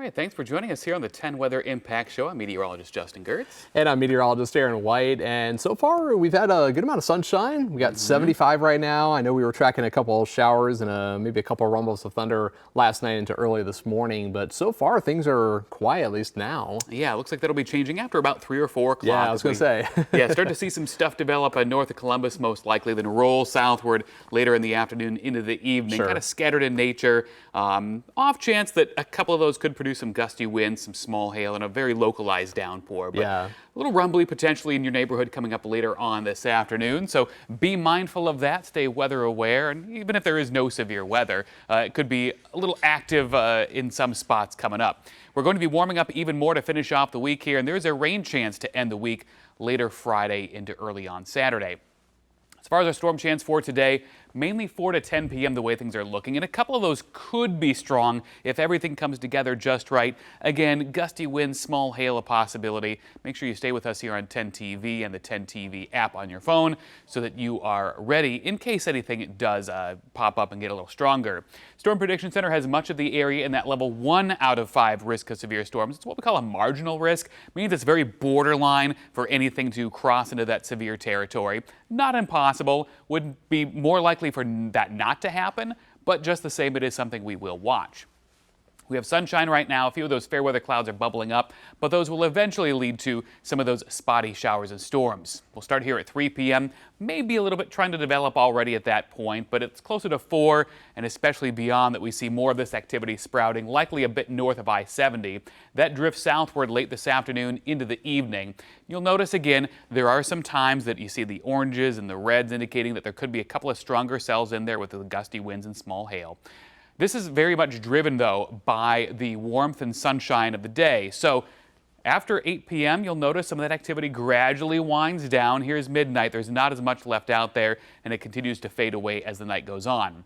right, thanks for joining us here on the 10 Weather Impact Show. I'm meteorologist Justin Gehrts. And I'm meteorologist Aaron White. And so far, we've had a good amount of sunshine. We got 75 right now. I know we were tracking a couple of showers and maybe a couple of rumbles of thunder last night into early this morning. But so far, things are quiet, at least now. Yeah, it looks like that'll be changing after about 3 or 4 o'clock. Yeah, I was going to say. Yeah, start to see some stuff develop north of Columbus, most likely, then roll southward later in the afternoon into the evening. Sure. Kind of scattered in nature. Off chance that a couple of those could produce some gusty winds, some small hail, and a very localized downpour. But Yeah. a little rumbly potentially in your neighborhood coming up later on this afternoon. So be mindful of that. Stay weather aware. And even if there is no severe weather, it could be a little active in some spots coming up. We're going to be warming up even more to finish off the week here. And there's a rain chance to end the week later Friday into early on Saturday. As far as our storm chance for today, mainly 4 to 10 p.m. the way things are looking, and a couple of those could be strong if everything comes together just right. Again, gusty winds, small hail a possibility. Make sure you stay with us here on 10 TV and the 10 TV app on your phone so that you are ready in case anything does pop up and get a little stronger. Storm Prediction Center has much of the area in that level 1 out of 5 risk of severe storms. It's what we call a marginal risk. It means it's very borderline for anything to cross into that severe territory. Not impossible, would be more likely for that not to happen, but just the same, it is something we will watch. We have sunshine right now. A few of those fair weather clouds are bubbling up, but those will eventually lead to some of those spotty showers and storms. We'll start here at 3 p.m., maybe a little bit trying to develop already at that point, but it's closer to 4 and especially beyond that we see more of this activity sprouting, likely a bit north of I-70. That drifts southward late this afternoon into the evening. You'll notice again, there are some times that you see the oranges and the reds indicating that there could be a couple of stronger cells in there with the gusty winds and small hail. This is very much driven, though, by the warmth and sunshine of the day. So after 8 p.m., you'll notice some of that activity gradually winds down. Here's midnight. There's not as much left out there, and it continues to fade away as the night goes on.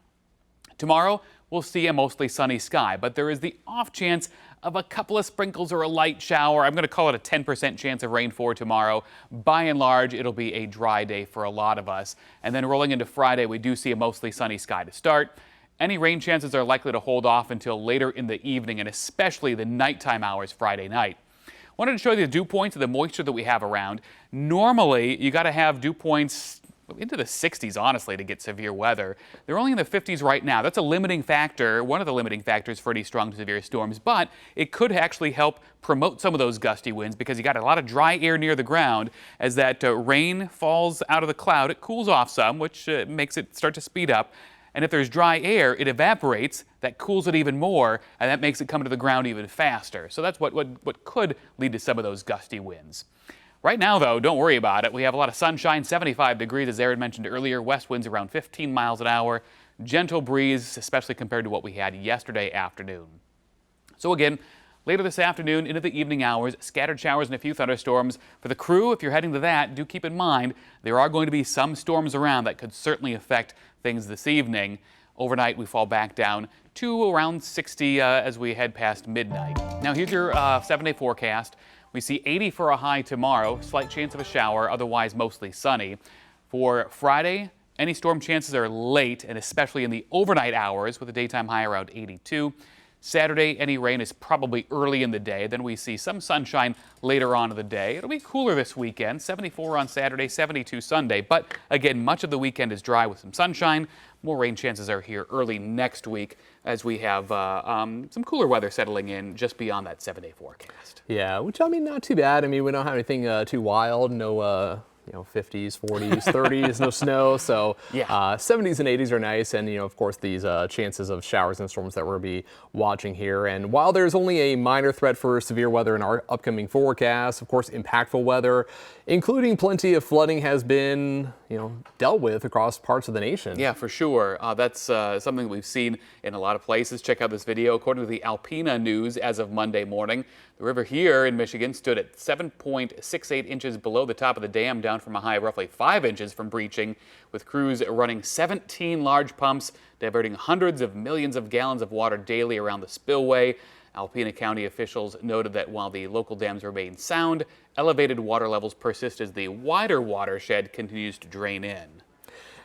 Tomorrow, we'll see a mostly sunny sky, but there is the off chance of a couple of sprinkles or a light shower. I'm going to call it a 10% chance of rain for tomorrow. By and large, it'll be a dry day for a lot of us. And then rolling into Friday, we do see a mostly sunny sky to start. Any rain chances are likely to hold off until later in the evening and especially the nighttime hours Friday night. Wanted to show you the dew points of the moisture that we have around. Normally, you got to have dew points into the 60s, honestly, to get severe weather. They're only in the 50s right now. That's a limiting factor, one of the limiting factors for any strong to severe storms, but it could actually help promote some of those gusty winds because you got a lot of dry air near the ground. As that rain falls out of the cloud, it cools off some, which makes it start to speed up. And if there's dry air, it evaporates, that cools it even more, and that makes it come to the ground even faster. So that's what could lead to some of those gusty winds. Right now, though, don't worry about it. We have a lot of sunshine, 75 degrees, as Aaron mentioned earlier. West winds around 15 miles an hour. Gentle breeze, especially compared to what we had yesterday afternoon. So again, later this afternoon into the evening hours, scattered showers and a few thunderstorms. For the crew, if you're heading to that, do keep in mind there are going to be some storms around that could certainly affect things this evening. Overnight, we fall back down to around 60 as we head past midnight. Now, here's your 7-day forecast. We see 80 for a high tomorrow, slight chance of a shower, otherwise mostly sunny. For Friday, any storm chances are late and especially in the overnight hours with a daytime high around 82. Saturday, any rain is probably early in the day. Then we see some sunshine later on in the day. It'll be cooler this weekend, 74 on Saturday, 72 Sunday. But again, much of the weekend is dry with some sunshine. More rain chances are here early next week as we have some cooler weather settling in just beyond that 7-day forecast. Yeah, which, I mean, not too bad. I mean, we don't have anything too wild, no 50s, 40s, 30s, no snow. So yeah. 70s and 80s are nice. And, of course, these chances of showers and storms that we'll be watching here. And while there's only a minor threat for severe weather in our upcoming forecast, of course, impactful weather, including plenty of flooding, has been, dealt with across parts of the nation. Yeah, for sure. That's something we've seen in a lot of places. Check out this video. According to the Alpena News, as of Monday morning, the river here in Michigan stood at 7.68 inches below the top of the dam, down from a high of roughly 5 inches from breaching, with crews running 17 large pumps, diverting hundreds of millions of gallons of water daily around the spillway. Alpena County officials noted that while the local dams remain sound, elevated water levels persist as the wider watershed continues to drain in.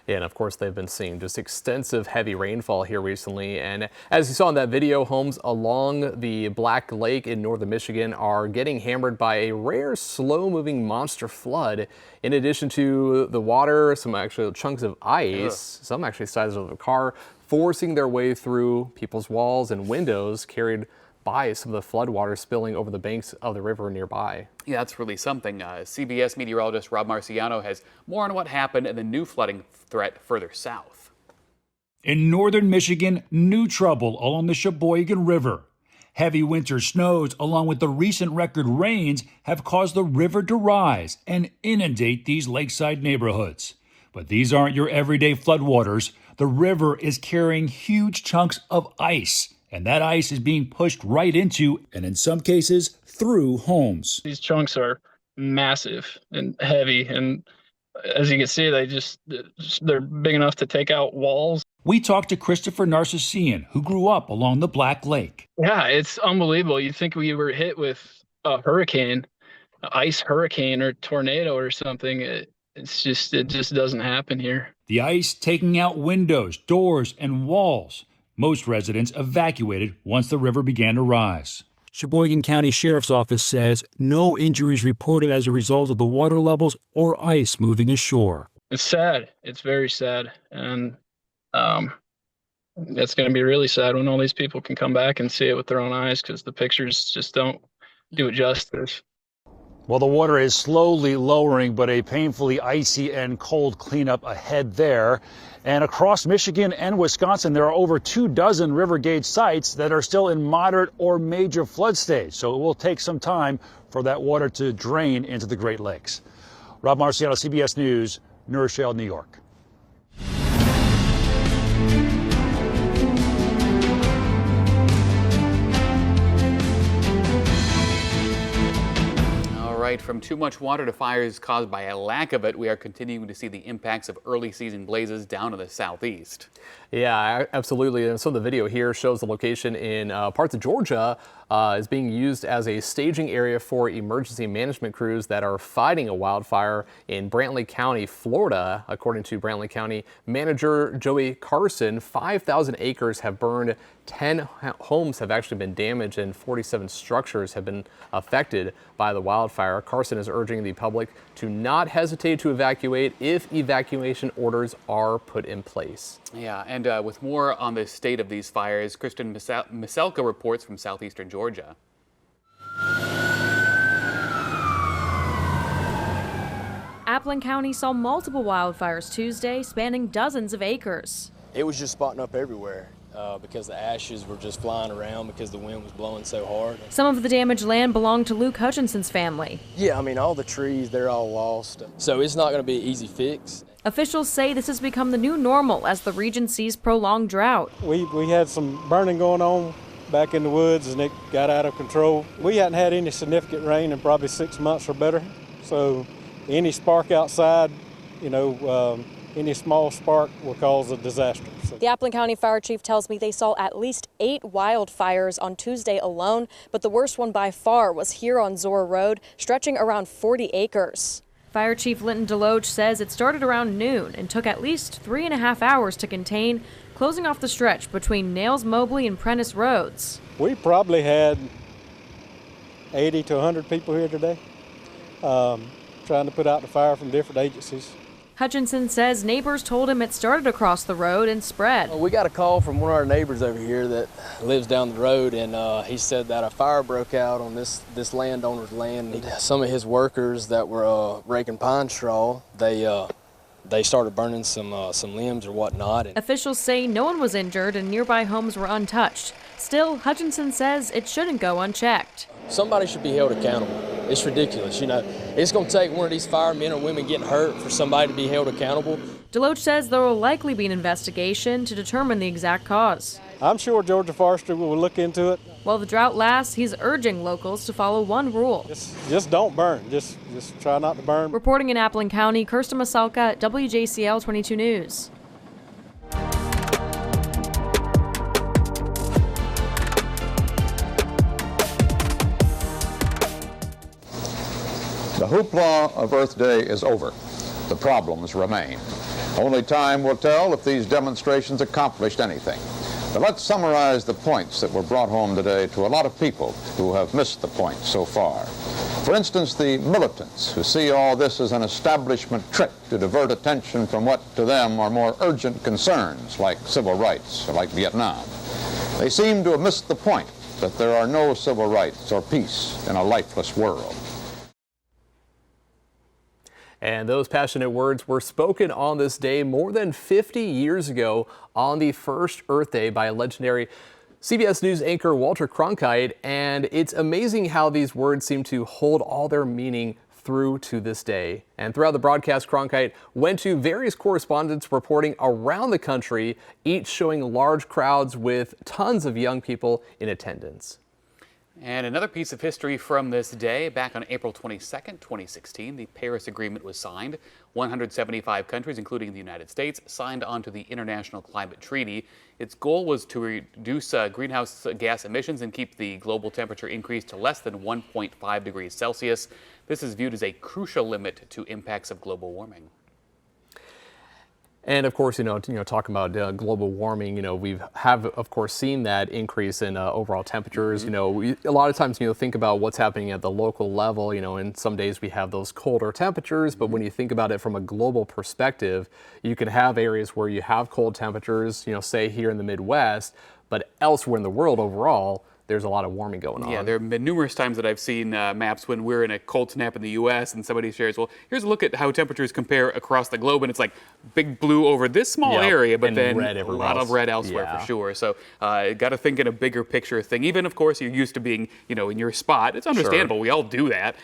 Yeah, and of course, they've been seeing just extensive heavy rainfall here recently. And as you saw in that video, homes along the Black Lake in northern Michigan are getting hammered by a rare, slow-moving monster flood. In addition to the water, some actual chunks of ice, some actually sizes of a car, forcing their way through people's walls and windows, carried by some of the floodwater spilling over the banks of the river nearby. Yeah, that's really something. CBS meteorologist Rob Marciano has more on what happened and the new flooding threat further south. In northern Michigan, new trouble along the Sheboygan River. Heavy winter snows, along with the recent record rains, have caused the river to rise and inundate these lakeside neighborhoods. But these aren't your everyday floodwaters. The river is carrying huge chunks of ice, and that ice is being pushed right into, and in some cases, through homes. These chunks are massive and heavy, and as you can see, they're big enough to take out walls. We talked to Christopher Narcissian, who grew up along the Black Lake. Yeah, it's unbelievable. You'd think we were hit with a hurricane, an ice hurricane or tornado or something. It just doesn't happen here. The ice taking out windows, doors, and walls. Most residents evacuated once the river began to rise. Sheboygan County Sheriff's Office says no injuries reported as a result of the water levels or ice moving ashore. It's sad. It's very sad. And it's going to be really sad when all these people can come back and see it with their own eyes, because the pictures just don't do it justice. Well, the water is slowly lowering, but a painfully icy and cold cleanup ahead there. And across Michigan and Wisconsin, there are over 24 river gauge sites that are still in moderate or major flood stage. So it will take some time for that water to drain into the Great Lakes. Rob Marciano, CBS News, New Rochelle, New York. From too much water to fires caused by a lack of it, we are continuing to see the impacts of early season blazes down in the southeast. Yeah, absolutely. And so the video here shows the location in parts of Georgia is being used as a staging area for emergency management crews that are fighting a wildfire in Brantley County, Florida. According to Brantley County Manager Joey Carson, 5,000 acres have burned, 10 homes have actually been damaged, and 47 structures have been affected by the wildfire. Carson is urging the public to not hesitate to evacuate if evacuation orders are put in place. Yeah, and with more on the state of these fires, Kristen Miselka reports from southeastern Georgia. Appling County saw multiple wildfires Tuesday, spanning dozens of acres. It was just spotting up everywhere because the ashes were just flying around because the wind was blowing so hard. Some of the damaged land belonged to Luke Hutchinson's family. Yeah, I mean, all the trees, they're all lost. So it's not going to be an easy fix. Officials say this has become the new normal as the region sees prolonged drought. We had some burning going on back in the woods, and it got out of control. We hadn't had any significant rain in probably 6 months or better. So any spark outside, any small spark will cause a disaster. So. The Appling County Fire Chief tells me they saw at least 8 wildfires on Tuesday alone, but the worst one by far was here on Zora Road, stretching around 40 acres. Fire Chief Linton Deloach says it started around noon and took at least 3.5 hours to contain, closing off the stretch between Nails, Mobley, and Prentice Roads. We probably had 80 to 100 people here today trying to put out the fire from different agencies. Hutchinson says neighbors told him it started across the road and spread. We got a call from one of our neighbors over here that lives down the road, and he said that a fire broke out on this landowner's land. Some of his workers that were raking pine straw, they started burning some limbs or whatnot. Officials say no one was injured and nearby homes were untouched. Still, Hutchinson says it shouldn't go unchecked. Somebody should be held accountable. It's ridiculous, It's going to take one of these firemen or women getting hurt for somebody to be held accountable. Deloach says there will likely be an investigation to determine the exact cause. I'm sure Georgia Forestry will look into it. While the drought lasts, he's urging locals to follow one rule. Just don't burn. Just try not to burn. Reporting in Appling County, Kirsten Masalka, WJCL 22 News. The hoopla of Earth Day is over. The problems remain. Only time will tell if these demonstrations accomplished anything. But let's summarize the points that were brought home today to a lot of people who have missed the point so far. For instance, the militants who see all this as an establishment trick to divert attention from what to them are more urgent concerns like civil rights or like Vietnam. They seem to have missed the point that there are no civil rights or peace in a lifeless world. And those passionate words were spoken on this day more than 50 years ago on the first Earth Day by legendary CBS News anchor Walter Cronkite. And it's amazing how these words seem to hold all their meaning through to this day. And throughout the broadcast, Cronkite went to various correspondents reporting around the country, each showing large crowds with tons of young people in attendance. And another piece of history from this day, back on April 22nd, 2016, the Paris Agreement was signed. 175 countries, including the United States, signed onto the International Climate Treaty. Its goal was to reduce greenhouse gas emissions and keep the global temperature increase to less than 1.5 degrees Celsius. This is viewed as a crucial limit to impacts of global warming. And of course, talking about global warming, we have, of course, seen that increase in overall temperatures. A lot of times, think about what's happening at the local level, and some days we have those colder temperatures. But when you think about it from a global perspective, you can have areas where you have cold temperatures, say here in the Midwest, but elsewhere in the world overall, there's a lot of warming going on. Yeah, there have been numerous times that I've seen maps when we're in a cold snap in the U.S. and somebody shares, well, here's a look at how temperatures compare across the globe, and it's like big blue over this small area, but then a lot of red elsewhere for sure. So got to think in a bigger picture thing. Even, of course, you're used to being, in your spot. It's understandable. We all do that.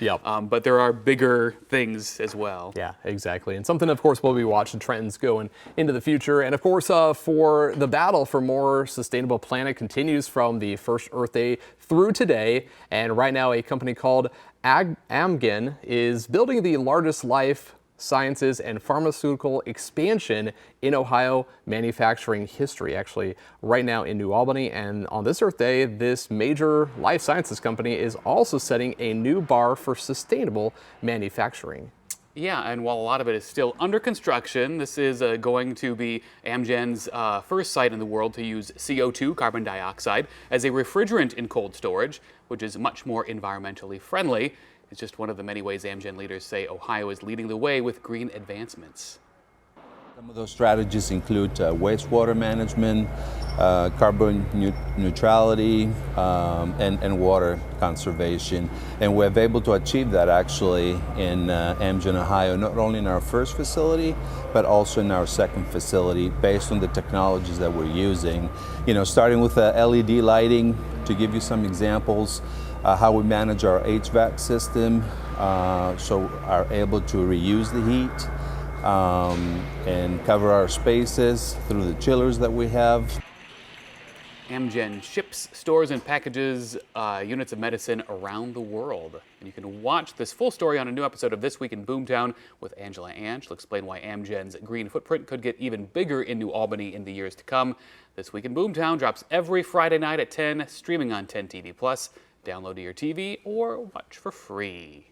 But there are bigger things as well. Yeah, exactly. And something, of course, we'll be watching trends going into the future. And, of course, for the battle for more sustainable planet continues from the first Earth Day through today. And right now, a company called Amgen is building the largest life sciences and pharmaceutical expansion in Ohio manufacturing history, actually right now in New Albany. And on this Earth Day, this major life sciences company is also setting a new bar for sustainable manufacturing. Yeah, and while a lot of it is still under construction, this is going to be Amgen's first site in the world to use CO2, carbon dioxide, as a refrigerant in cold storage, which is much more environmentally friendly. It's just one of the many ways Amgen leaders say Ohio is leading the way with green advancements. Some of those strategies include wastewater management, carbon neutrality, and water conservation. And we're able to achieve that actually in Amgen, Ohio, not only in our first facility, but also in our second facility based on the technologies that we're using. Starting with LED lighting, to give you some examples, how we manage our HVAC system, so are able to reuse the heat. And cover our spaces through the chillers that we have. Amgen ships, stores, and packages units of medicine around the world. And you can watch this full story on a new episode of This Week in Boomtown with Angela Ann. She'll explain why Amgen's green footprint could get even bigger in New Albany in the years to come. This Week in Boomtown drops every Friday night at 10, streaming on 10 TV+. Download to your TV or watch for free.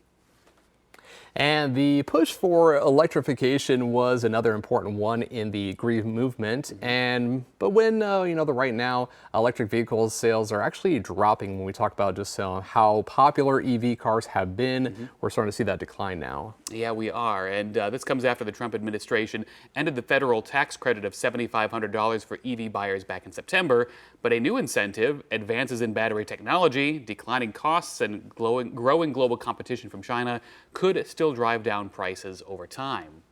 And the push for electrification was another important one in the green movement. But when, right now, electric vehicle sales are actually dropping when we talk about just how popular EV cars have been. We're starting to see that decline now. Yeah, we are. And this comes after the Trump administration ended the federal tax credit of $7,500 for EV buyers back in September. But a new incentive, advances in battery technology, declining costs, and growing global competition from China, could still drive down prices over time.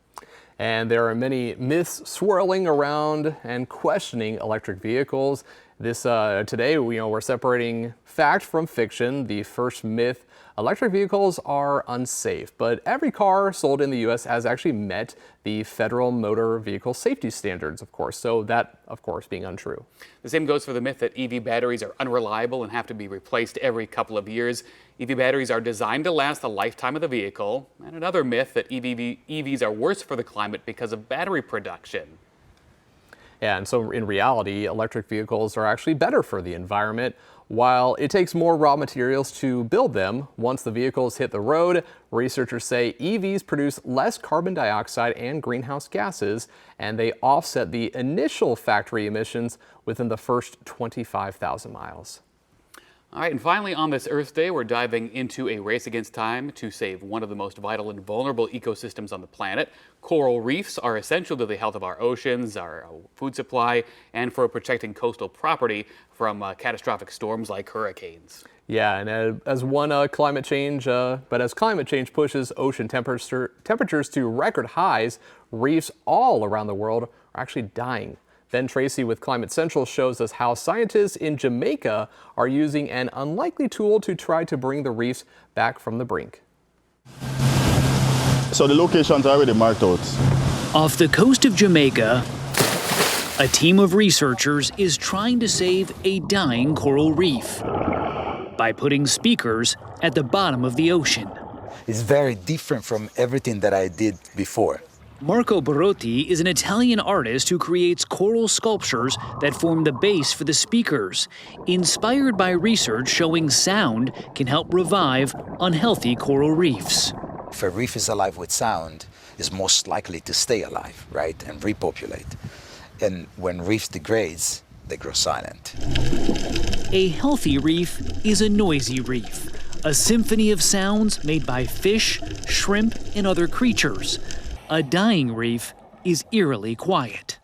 And there are many myths swirling around and questioning electric vehicles. Today, we're separating fact from fiction. The first myth: electric vehicles are unsafe. But every car sold in the U.S. has actually met the federal motor vehicle safety standards, of course. So that, of course, being untrue. The same goes for the myth that EV batteries are unreliable and have to be replaced every couple of years. EV batteries are designed to last the lifetime of the vehicle. And another myth that EVs are worse for the climate because of battery production. Yeah, and so in reality, electric vehicles are actually better for the environment. While it takes more raw materials to build them, once the vehicles hit the road, researchers say EVs produce less carbon dioxide and greenhouse gases, and they offset the initial factory emissions within the first 25,000 miles. All right, and finally on this Earth Day, we're diving into a race against time to save one of the most vital and vulnerable ecosystems on the planet. Coral reefs are essential to the health of our oceans, our food supply, and for protecting coastal property from catastrophic storms like hurricanes. Yeah, and as climate change pushes ocean temperatures to record highs, reefs all around the world are actually dying. Ben Tracy with Climate Central shows us how scientists in Jamaica are using an unlikely tool to try to bring the reefs back from the brink. So the locations are already marked out. Off the coast of Jamaica, a team of researchers is trying to save a dying coral reef by putting speakers at the bottom of the ocean. It's very different from everything that I did before. Marco Barotti is an Italian artist who creates coral sculptures that form the base for the speakers, inspired by research showing sound can help revive unhealthy coral reefs. If a reef is alive with sound, it's most likely to stay alive, right, and repopulate. And when reefs degrades, they grow silent. A healthy reef is a noisy reef, a symphony of sounds made by fish, shrimp, and other creatures. A dying reef is eerily quiet.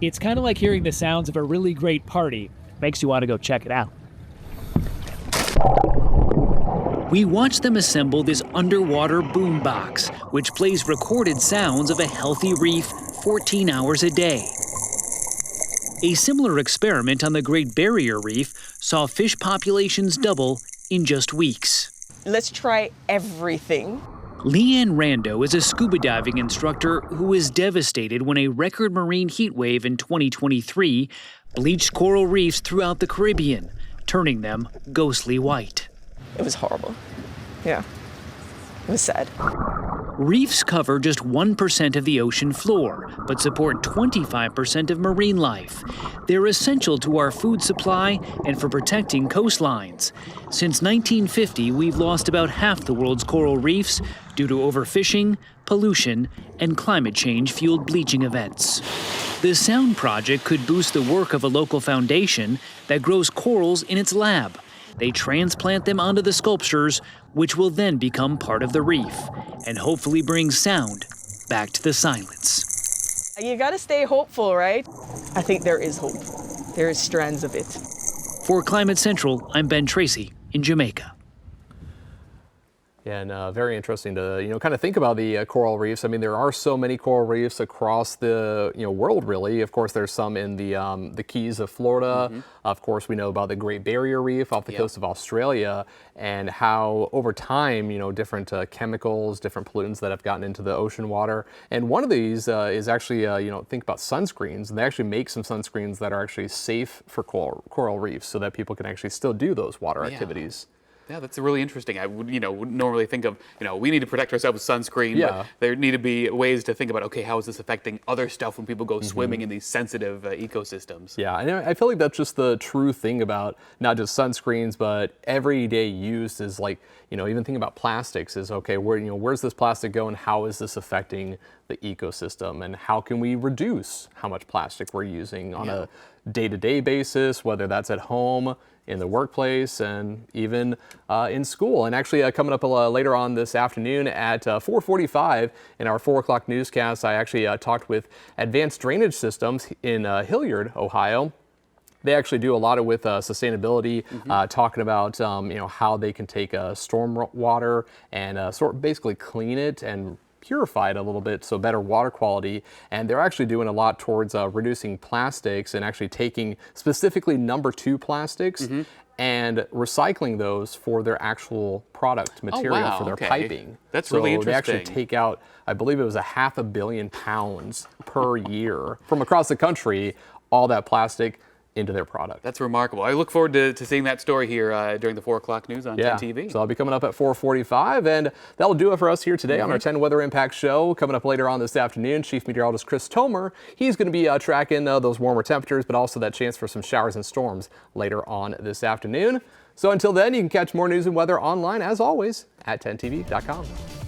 It's kind of like hearing the sounds of a really great party. Makes you want to go check it out. We watch them assemble this underwater boombox, which plays recorded sounds of a healthy reef 14 hours a day. A similar experiment on the Great Barrier Reef saw fish populations double in just weeks. Let's try everything. Leanne Rando is a scuba diving instructor who was devastated when a record marine heat wave in 2023 bleached coral reefs throughout the Caribbean, turning them ghostly white. It was horrible. Yeah, it was sad. Reefs cover just 1% of the ocean floor, but support 25% of marine life. They're essential to our food supply and for protecting coastlines. Since 1950, we've lost about half the world's coral reefs due to overfishing, pollution, and climate change-fueled bleaching events. The Sound Project could boost the work of a local foundation that grows corals in its lab. They transplant them onto the sculptures, which will then become part of the reef, and hopefully bring sound back to the silence. You gotta stay hopeful, right? I think there is hope. There is strands of it. For Climate Central, I'm Ben Tracy in Jamaica. Yeah, and very interesting to kind of think about the coral reefs. I mean, there are so many coral reefs across the world, really. Of course, there's some in the Keys of Florida. Mm-hmm. Of course, we know about the Great Barrier Reef off the coast of Australia, and how over time, different chemicals, different pollutants that have gotten into the ocean water. And one of these is actually, think about sunscreens, and they actually make some sunscreens that are actually safe for coral reefs, so that people can actually still do those water activities. Yeah, that's really interesting. I would, wouldn't normally think of, we need to protect ourselves with sunscreen, but there need to be ways to think about, okay, how is this affecting other stuff when people go swimming in these sensitive ecosystems? Yeah, and I feel like that's just the true thing about not just sunscreens, but everyday use is like, even thinking about plastics is, okay, where's this plastic going? How is this affecting the ecosystem? And how can we reduce how much plastic we're using on a day-to-day basis, whether that's at home, in the workplace, and even in school. And actually coming up later on this afternoon at 4:45 in our 4 o'clock newscast, I actually talked with Advanced Drainage Systems in Hilliard, Ohio. They actually do a lot of with sustainability, talking about how they can take storm water and basically clean it and purify it a little bit, so better water quality. And they're actually doing a lot towards reducing plastics and actually taking specifically number 2 plastics and recycling those for their actual product material for their piping. That's really interesting. They actually take out, I believe it was 500 million pounds per year from across the country, all that plastic. into their product. That's remarkable. I look forward to seeing that story here during the 4 o'clock news on 10 TV. So I'll be coming up at 4:45, and that'll do it for us here today on our 10 Weather Impact Show. Coming up later on this afternoon, Chief Meteorologist Chris Tomer, he's going to be tracking those warmer temperatures, but also that chance for some showers and storms later on this afternoon. So until then, you can catch more news and weather online, as always, at 10tv.com.